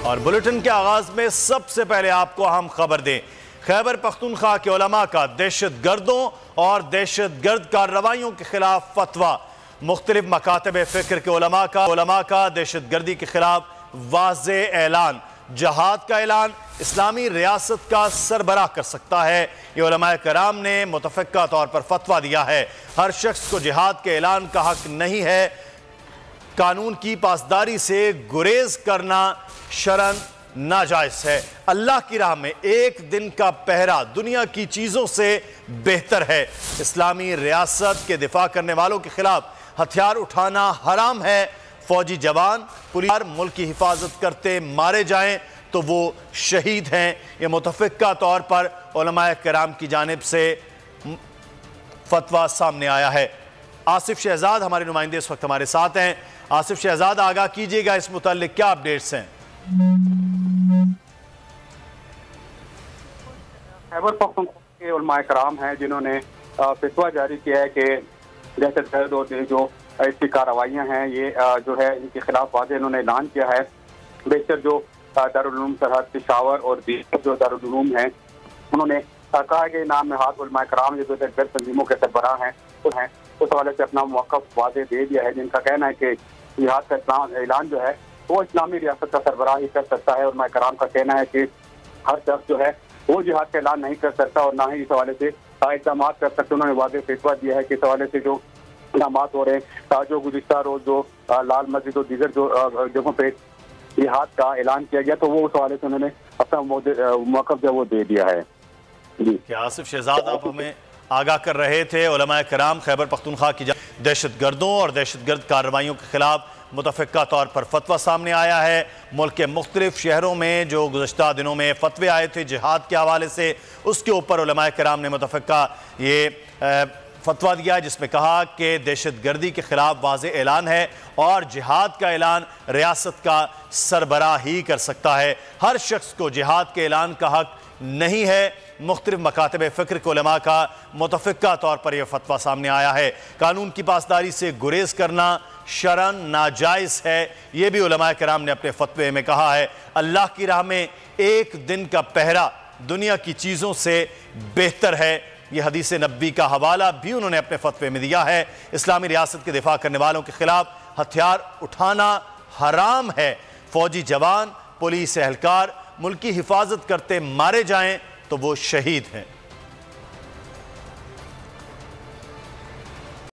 اور بلیٹن کے آغاز میں سب سے پہلے آپ کو اہم خبر دیں۔ خیبر پختونخوا کے علماء کا دہشت گردوں اور دہشت گرد کارروائیوں کے خلاف فتویٰ۔ مختلف مکاتب فکر کے علماء کا دہشت گردی کے خلاف واضح اعلان۔ جہاد کا اعلان اسلامی ریاست کا سربراہ کر سکتا ہے۔ یہ علماء کرام نے متفقہ طور پر فتویٰ دیا ہے۔ ہر شخص کو جہاد کے اعلان کا حق نہیں ہے۔ قانون کی پاسداری سے گریز کرنا شرعاً ناجائز ہے۔ اللہ کی راہ میں ایک دن کا پہرا دنیا کی چیزوں سے بہتر ہے۔ اسلامی ریاست کے دفاع کرنے والوں کے خلاف ہتھیار اٹھانا حرام ہے۔ فوجی جوان پولیس ملک کی حفاظت کرتے مارے جائیں تو وہ شہید ہیں۔ یہ متفقہ طور پر علماء کرام کی جانب سے فتویٰ سامنے آیا ہے۔ آصف شہزاد ہمارے نمائندے اس وقت ہمارے ساتھ ہیں۔ آصف شہزاد، آگاہ کیجئے گا اس متعلق کیا اپڈیٹس ہیں؟ خیبر پختونخوا کے علماء کرام ہیں جنہوں نے فتویٰ جاری کیا ہے کہ دہشت گرد اور جو اس کی کارروائیاں ہیں یہ جو ہے ان کے خلاف واضح انہوں نے اعلان کیا ہے۔ بیشتر جو دارالعلوم سرحد پشاور اور دیگر جو دارالعلوم ہیں انہوں نے کہا ہے کہ نام نہاد علماء کرام جو دہشت گرد تنظیموں کے سربراہ ہیں اس حوالے سے اپنا موقف واضح دے دیا ہے، جن کا کہنا ہے کہ جہاد کا اعلان جو ہے وہ اسلامی ریاست کا سربراہ ہی کر سکتا ہے۔ علماء کرام کا کہنا ہے کہ ہر شخص جو ہے وہ جہاد کا اعلان نہیں کر سکتا اور نہ ہی اس حوالے سے اقدامات کر سکتے۔ انہوں نے واضح فتویٰ دیا ہے کہ اس حوالے سے جو اقدامات ہو رہے ہیں، جو گزشتہ روز جو لال مسجد اور دیگر جو جگہوں پہ جہاد کا اعلان کیا گیا تو وہ اس حوالے سے انہوں نے اپنا موقف جو وہ دے دیا ہے۔ جی آصف شہزاد، آپ ہمیں آگاہ کر رہے تھے۔ علماء کرام خیبر پختونخوا کی دہشت گردوں اور دہشت گرد کارروائیوں کے خلاف متفقہ طور پر فتویٰ سامنے آیا ہے۔ ملک کے مختلف شہروں میں جو گزشتہ دنوں میں فتوے آئے تھے جہاد کے حوالے سے، اس کے اوپر علماء کرام نے متفقہ یہ فتویٰ دیا جس میں کہا کہ دہشت گردی کے خلاف واضح اعلان ہے اور جہاد کا اعلان ریاست کا سربراہ ہی کر سکتا ہے۔ ہر شخص کو جہاد کے اعلان کا حق نہیں ہے۔ مختلف مکاتب فکر کے علماء کا متفقہ طور پر یہ فتویٰ سامنے آیا ہے۔ قانون کی پاسداری سے گریز کرنا شرعاً ناجائز ہے، یہ بھی علماء کرام نے اپنے فتوے میں کہا ہے۔ اللہ کی راہ میں ایک دن کا پہرا دنیا کی چیزوں سے بہتر ہے، یہ حدیث نبی کا حوالہ بھی انہوں نے اپنے فتوے میں دیا ہے۔ اسلامی ریاست کے دفاع کرنے والوں کے خلاف ہتھیار اٹھانا حرام ہے۔ فوجی جوان پولیس اہلکار ملک کی حفاظت کرتے مارے جائیں تو وہ شہید ہیں۔